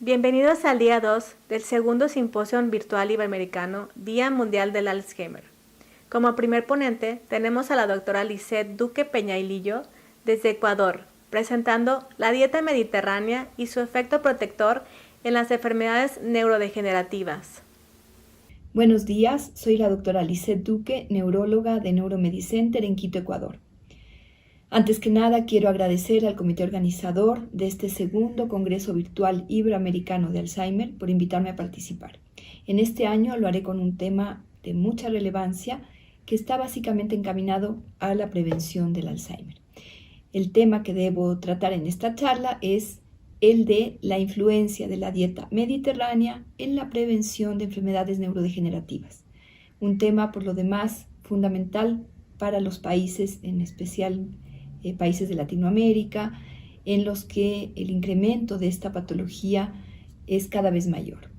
Bienvenidos al día 2 del segundo Simposio Virtual Iberoamericano Día Mundial del Alzheimer. Como primer ponente tenemos a la doctora Lisette Duque Peñailillo desde Ecuador, presentando la dieta mediterránea y su efecto protector en las enfermedades neurodegenerativas. Buenos días, soy la doctora Lisette Duque, neuróloga de Neuromedicenter en Quito, Ecuador. Antes que nada, quiero agradecer al comité organizador de este segundo Congreso Virtual Iberoamericano de Alzheimer por invitarme a participar. En este año lo haré con un tema de mucha relevancia que está básicamente encaminado a la prevención del Alzheimer. El tema que debo tratar en esta charla es el de la influencia de la dieta mediterránea en la prevención de enfermedades neurodegenerativas. Un tema, por lo demás, fundamental para los países, en especial países de Latinoamérica, en los que el incremento de esta patología es cada vez mayor.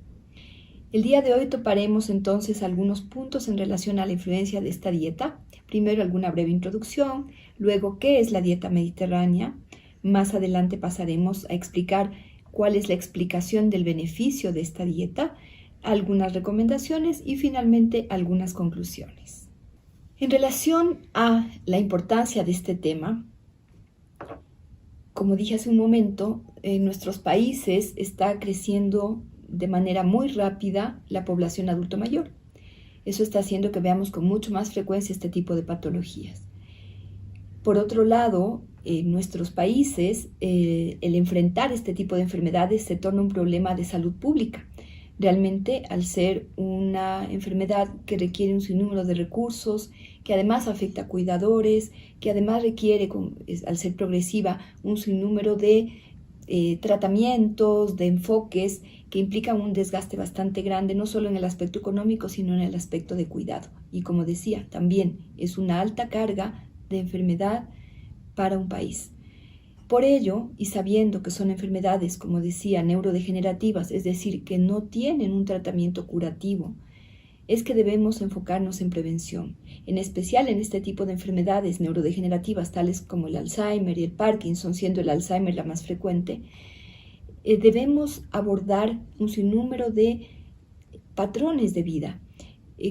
El día de hoy toparemos entonces algunos puntos en relación a la influencia de esta dieta. Primero alguna breve introducción, luego qué es la dieta mediterránea. Más adelante pasaremos a explicar cuál es la explicación del beneficio de esta dieta, algunas recomendaciones y finalmente algunas conclusiones. En relación a la importancia de este tema, como dije hace un momento, en nuestros países está creciendo de manera muy rápida la población adulto mayor. Eso está haciendo que veamos con mucho más frecuencia este tipo de patologías. Por otro lado, en nuestros países, el enfrentar este tipo de enfermedades se torna un problema de salud pública. Realmente, al ser una enfermedad que requiere un sinnúmero de recursos, que además afecta a cuidadores, que además requiere, al ser progresiva, un sinnúmero de tratamientos, de enfoques que implican un desgaste bastante grande, no solo en el aspecto económico, sino en el aspecto de cuidado. Y como decía, también es una alta carga de enfermedad para un país. Por ello, y sabiendo que son enfermedades, como decía, neurodegenerativas, es decir, que no tienen un tratamiento curativo, es que debemos enfocarnos en prevención, en especial en este tipo de enfermedades neurodegenerativas, tales como el Alzheimer y el Parkinson, siendo el Alzheimer la más frecuente. Debemos abordar un sinnúmero de patrones de vida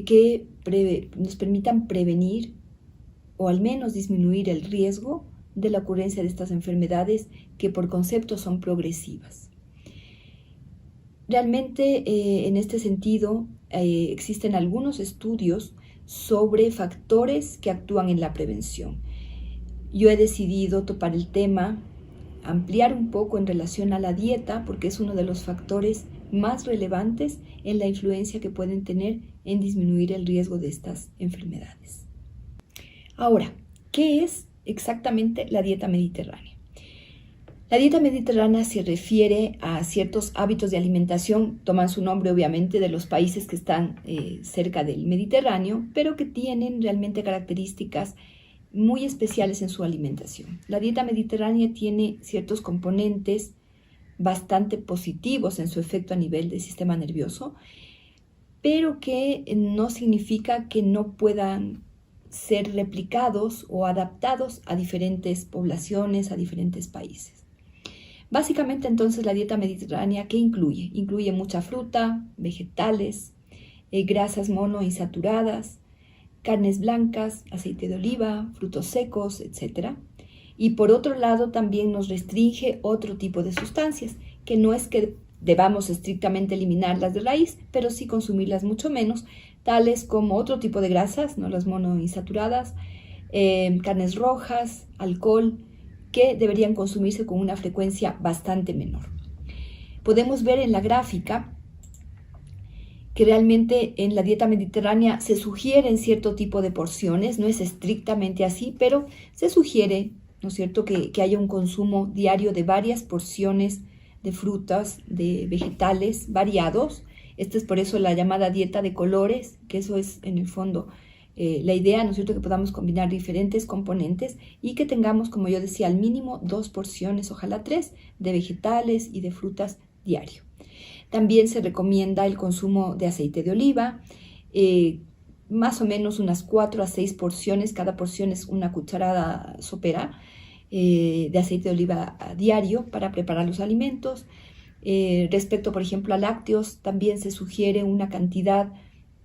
que nos permitan prevenir o al menos disminuir el riesgo de la ocurrencia de estas enfermedades que por concepto son progresivas. Realmente en este sentido existen algunos estudios sobre factores que actúan en la prevención. Yo he decidido topar el tema, ampliar un poco en relación a la dieta, porque es uno de los factores más relevantes en la influencia que pueden tener en disminuir el riesgo de estas enfermedades. Ahora, ¿qué es exactamente la dieta mediterránea? La dieta mediterránea se refiere a ciertos hábitos de alimentación, toman su nombre obviamente de los países que están cerca del Mediterráneo, pero que tienen realmente características muy especiales en su alimentación. La dieta mediterránea tiene ciertos componentes bastante positivos en su efecto a nivel del sistema nervioso, pero que no significa que no puedan ser replicados o adaptados a diferentes poblaciones, a diferentes países. Básicamente entonces la dieta mediterránea, ¿qué incluye? Incluye mucha fruta, vegetales, grasas monoinsaturadas, carnes blancas, aceite de oliva, frutos secos, etc. Y por otro lado también nos restringe otro tipo de sustancias, que no es que debamos estrictamente eliminarlas de raíz, pero sí consumirlas mucho menos, tales como otro tipo de grasas, no las monoinsaturadas, carnes rojas, alcohol, que deberían consumirse con una frecuencia bastante menor. Podemos ver en la gráfica que realmente en la dieta mediterránea se sugieren cierto tipo de porciones, no es estrictamente así, pero se sugiere, ¿no es cierto?, que haya un consumo diario de varias porciones de frutas, de vegetales variados. Esta es por eso la llamada dieta de colores, que eso es en el fondo la idea, ¿no es cierto?, que podamos combinar diferentes componentes y que tengamos, como yo decía, al mínimo 2 porciones, ojalá 3, de vegetales y de frutas diario. También se recomienda el consumo de aceite de oliva, más o menos unas 4 a 6 porciones, cada porción es una cucharada sopera de aceite de oliva a diario para preparar los alimentos. Respecto, por ejemplo, a lácteos, también se sugiere una cantidad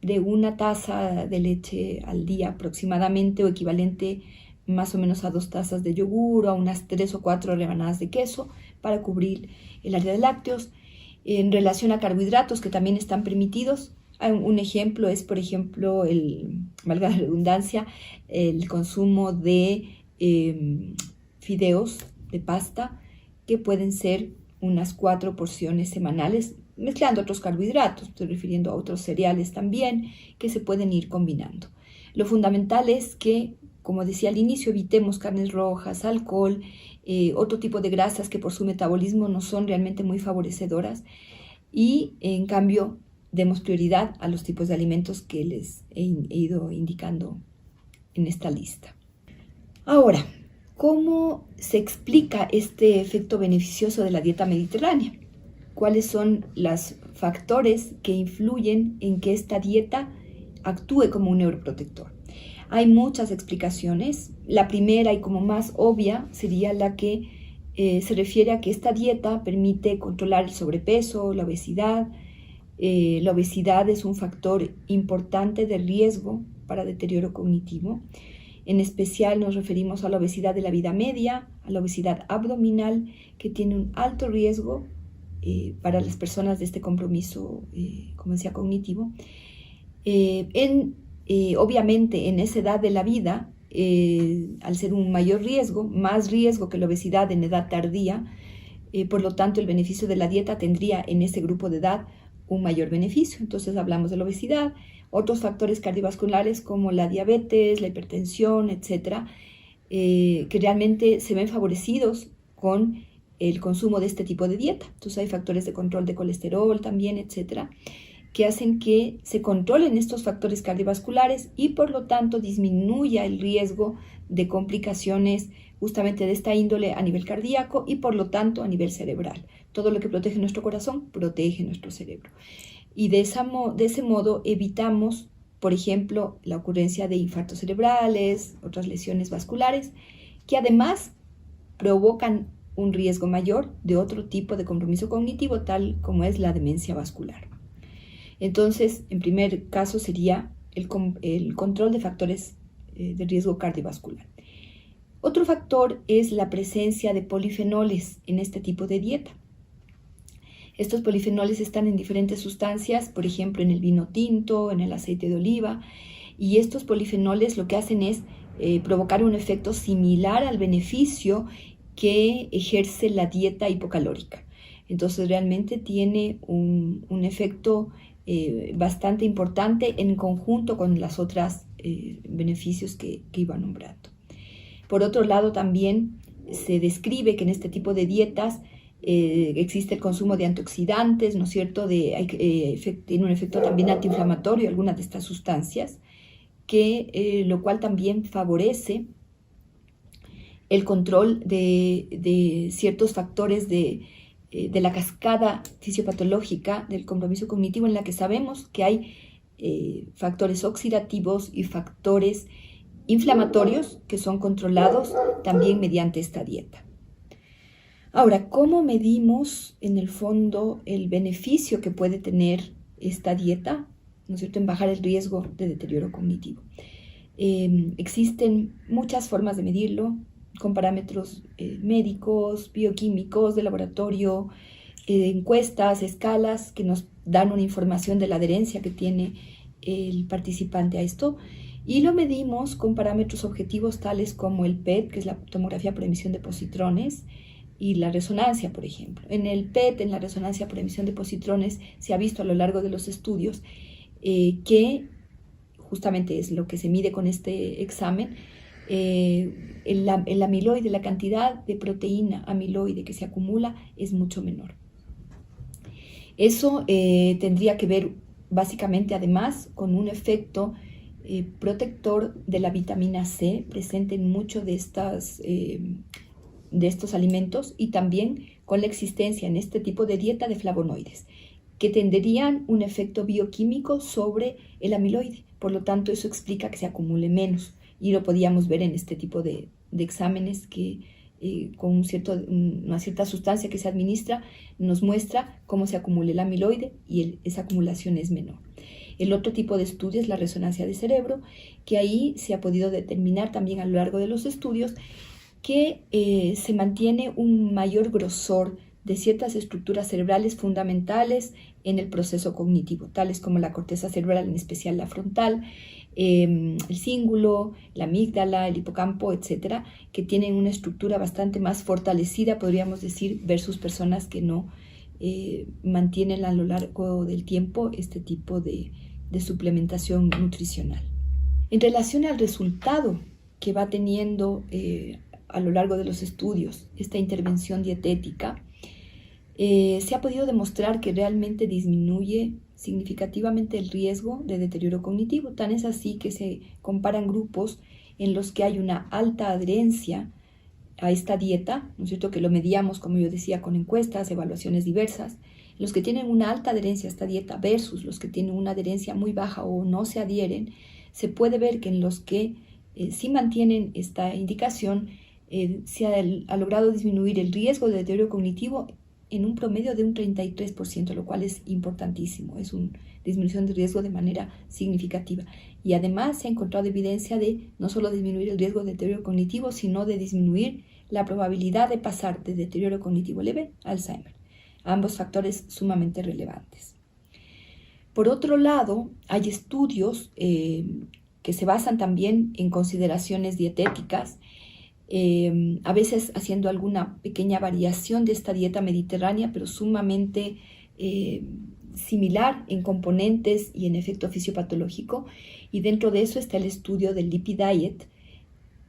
de 1 taza de leche al día aproximadamente, o equivalente más o menos a 2 tazas de yogur o a unas 3 o 4 rebanadas de queso para cubrir el área de lácteos. En relación a carbohidratos, que también están permitidos, un ejemplo es, por ejemplo, valga la redundancia, el consumo de fideos de pasta, que pueden ser unas 4 porciones semanales, mezclando otros carbohidratos, estoy refiriendo a otros cereales también, que se pueden ir combinando. Lo fundamental es que, como decía al inicio, evitemos carnes rojas, alcohol, otro tipo de grasas que por su metabolismo no son realmente muy favorecedoras, y en cambio demos prioridad a los tipos de alimentos que les he ido indicando en esta lista. Ahora, ¿cómo se explica este efecto beneficioso de la dieta mediterránea? ¿Cuáles son los factores que influyen en que esta dieta actúe como un neuroprotector? Hay muchas explicaciones. La primera y como más obvia sería la que se refiere a que esta dieta permite controlar el sobrepeso, la obesidad. La obesidad es un factor importante de riesgo para deterioro cognitivo. En especial nos referimos a la obesidad de la vida media, a la obesidad abdominal, que tiene un alto riesgo para las personas de este compromiso, como decía, cognitivo. Obviamente, en esa edad de la vida, al ser un mayor riesgo, más riesgo que la obesidad en edad tardía, por lo tanto, el beneficio de la dieta tendría en ese grupo de edad un mayor beneficio. Entonces hablamos de la obesidad, otros factores cardiovasculares como la diabetes, la hipertensión, etcétera, que realmente se ven favorecidos con el consumo de este tipo de dieta. Entonces hay factores de control de colesterol también, etcétera, que hacen que se controlen estos factores cardiovasculares y por lo tanto disminuya el riesgo de complicaciones justamente de esta índole a nivel cardíaco y por lo tanto a nivel cerebral. Todo lo que protege nuestro corazón protege nuestro cerebro. Y de ese modo evitamos, por ejemplo, la ocurrencia de infartos cerebrales, otras lesiones vasculares, que además provocan un riesgo mayor de otro tipo de compromiso cognitivo, tal como es la demencia vascular. Entonces, en primer caso sería el control de factores de riesgo cardiovascular. Otro factor es la presencia de polifenoles en este tipo de dieta. Estos polifenoles están en diferentes sustancias, por ejemplo, en el vino tinto, en el aceite de oliva, y estos polifenoles lo que hacen es provocar un efecto similar al beneficio que ejerce la dieta hipocalórica. Entonces, realmente tiene un efecto bastante importante en conjunto con los otros beneficios que iba nombrando. Por otro lado, también se describe que en este tipo de dietas existe el consumo de antioxidantes, ¿no es cierto? Tiene un efecto también antiinflamatorio algunas de estas sustancias, lo cual también favorece el control de ciertos factores de la cascada fisiopatológica del compromiso cognitivo, en la que sabemos que hay factores oxidativos y factores inflamatorios que son controlados también mediante esta dieta. Ahora, ¿cómo medimos en el fondo el beneficio que puede tener esta dieta, ¿no es cierto?, en bajar el riesgo de deterioro cognitivo? Existen muchas formas de medirlo, con parámetros médicos, bioquímicos, de laboratorio, encuestas, escalas que nos dan una información de la adherencia que tiene el participante a esto, y lo medimos con parámetros objetivos tales como el PET, que es la tomografía por emisión de positrones, y la resonancia, por ejemplo. En el PET, en la resonancia por emisión de positrones, se ha visto a lo largo de los estudios que justamente es lo que se mide con este examen, el amiloide, la cantidad de proteína amiloide que se acumula es mucho menor. Eso tendría que ver básicamente además con un efecto protector de la vitamina C presente en muchos de estos alimentos, y también con la existencia en este tipo de dieta de flavonoides que tendrían un efecto bioquímico sobre el amiloide. Por lo tanto, eso explica que se acumule menos, y lo podíamos ver en este tipo de exámenes que con una cierta sustancia que se administra, nos muestra cómo se acumula el amiloide y esa acumulación es menor. El otro tipo de estudio es la resonancia de cerebro, que ahí se ha podido determinar también a lo largo de los estudios que se mantiene un mayor grosor de ciertas estructuras cerebrales fundamentales en el proceso cognitivo, tales como la corteza cerebral, en especial la frontal, el cíngulo, la amígdala, el hipocampo, etcétera, que tienen una estructura bastante más fortalecida, podríamos decir, versus personas que no mantienen a lo largo del tiempo este tipo de suplementación nutricional. En relación al resultado que va teniendo a lo largo de los estudios esta intervención dietética, se ha podido demostrar que realmente disminuye significativamente el riesgo de deterioro cognitivo. Tan es así que se comparan grupos en los que hay una alta adherencia a esta dieta, ¿no es cierto?, que lo medíamos, como yo decía, con encuestas, evaluaciones diversas. Los que tienen una alta adherencia a esta dieta versus los que tienen una adherencia muy baja o no se adhieren, se puede ver que en los que sí mantienen esta indicación, se ha logrado disminuir el riesgo de deterioro cognitivo en un promedio de un 33%, lo cual es importantísimo, es una disminución de riesgo de manera significativa. Y además se ha encontrado evidencia de no solo disminuir el riesgo de deterioro cognitivo, sino de disminuir la probabilidad de pasar de deterioro cognitivo leve a Alzheimer. Ambos factores sumamente relevantes. Por otro lado, hay estudios que se basan también en consideraciones dietéticas, a veces haciendo alguna pequeña variación de esta dieta mediterránea, pero sumamente similar en componentes y en efecto fisiopatológico. Y dentro de eso está el estudio del Lipid Diet,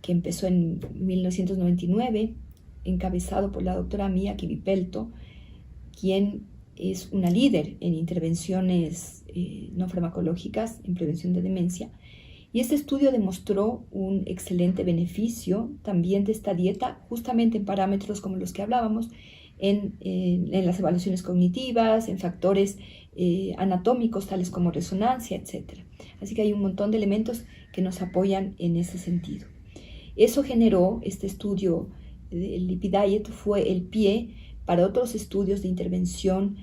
que empezó en 1999, encabezado por la doctora Mia Kivipelto, quien es una líder en intervenciones no farmacológicas en prevención de demencia. Y este estudio demostró un excelente beneficio también de esta dieta, justamente en parámetros como los que hablábamos, en las evaluaciones cognitivas, en factores anatómicos tales como resonancia, etc. Así que hay un montón de elementos que nos apoyan en ese sentido. Eso generó, este estudio del Lipid Diet fue el pie para otros estudios de intervención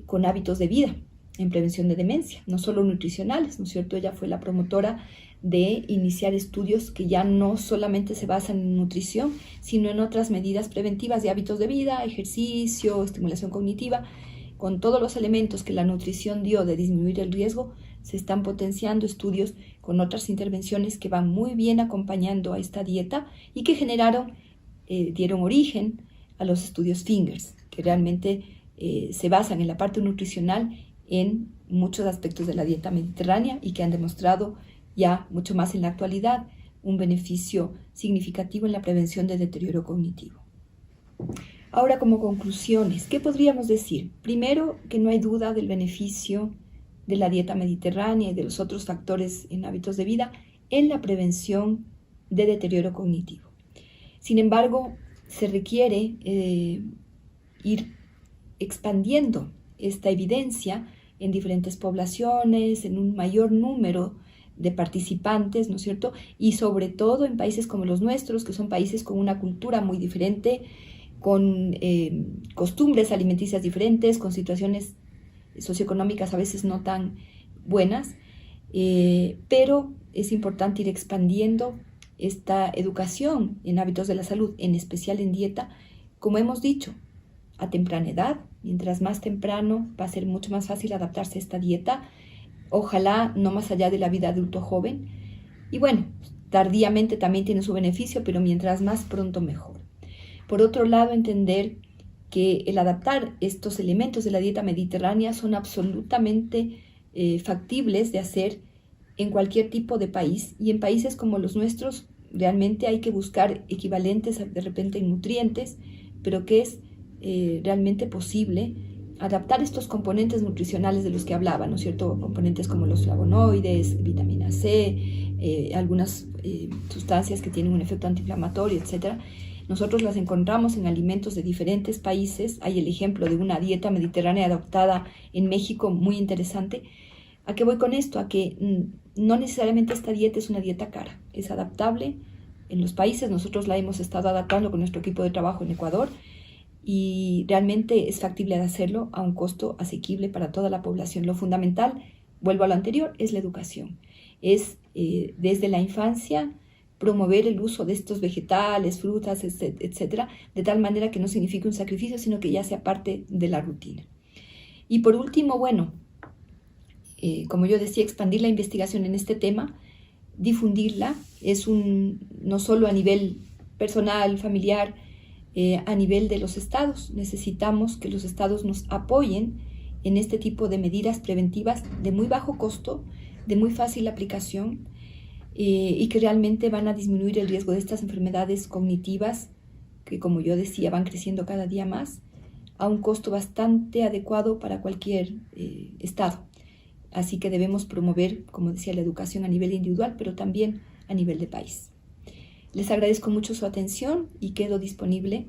con hábitos de vida en prevención de demencia, no solo nutricionales, ¿no es cierto? Ella fue la promotora de iniciar estudios que ya no solamente se basan en nutrición, sino en otras medidas preventivas de hábitos de vida, ejercicio, estimulación cognitiva. Con todos los elementos que la nutrición dio de disminuir el riesgo, se están potenciando estudios con otras intervenciones que van muy bien acompañando a esta dieta y que dieron origen a los estudios Fingers, que realmente se basan en la parte nutricional en muchos aspectos de la dieta mediterránea y que han demostrado ya mucho más en la actualidad un beneficio significativo en la prevención de deterioro cognitivo. Ahora, como conclusiones, ¿qué podríamos decir? Primero, que no hay duda del beneficio de la dieta mediterránea y de los otros factores en hábitos de vida en la prevención de deterioro cognitivo. Sin embargo, se requiere ir expandiendo esta evidencia en diferentes poblaciones, en un mayor número de participantes, ¿no es cierto? Y sobre todo en países como los nuestros, que son países con una cultura muy diferente, con costumbres alimenticias diferentes, con situaciones socioeconómicas a veces no tan buenas, pero es importante ir expandiendo esta educación en hábitos de la salud, en especial en dieta, como hemos dicho, a temprana edad. Mientras más temprano va a ser mucho más fácil adaptarse a esta dieta, ojalá no más allá de la vida adulto joven. Y bueno, tardíamente también tiene su beneficio, pero mientras más pronto mejor. Por otro lado, entender que el adaptar estos elementos de la dieta mediterránea son absolutamente factibles de hacer en cualquier tipo de país, y en países como los nuestros realmente hay que buscar equivalentes de repente en nutrientes, pero que es realmente posible adaptar estos componentes nutricionales de los que hablaba, ¿no es cierto? Componentes como los flavonoides, vitamina C, algunas sustancias que tienen un efecto antiinflamatorio, etc. Nosotros las encontramos en alimentos de diferentes países. Hay el ejemplo de una dieta mediterránea adoptada en México muy interesante. ¿A qué voy con esto? A que no necesariamente esta dieta es una dieta cara, es adaptable en los países. Nosotros la hemos estado adaptando con nuestro equipo de trabajo en Ecuador y realmente es factible de hacerlo a un costo asequible para toda la población. Lo fundamental, vuelvo a lo anterior, es la educación. Es desde la infancia promover el uso de estos vegetales, frutas, etcétera, de tal manera que no signifique un sacrificio, sino que ya sea parte de la rutina. Y por último, bueno, como yo decía, expandir la investigación en este tema, difundirla, no solo a nivel personal, familiar, a nivel de los estados. Necesitamos que los estados nos apoyen en este tipo de medidas preventivas de muy bajo costo, de muy fácil aplicación, y que realmente van a disminuir el riesgo de estas enfermedades cognitivas que, como yo decía, van creciendo cada día más a un costo bastante adecuado para cualquier estado. Así que debemos promover, como decía, la educación a nivel individual, pero también a nivel de país. Les agradezco mucho su atención y quedo disponible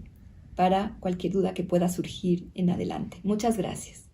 para cualquier duda que pueda surgir en adelante. Muchas gracias.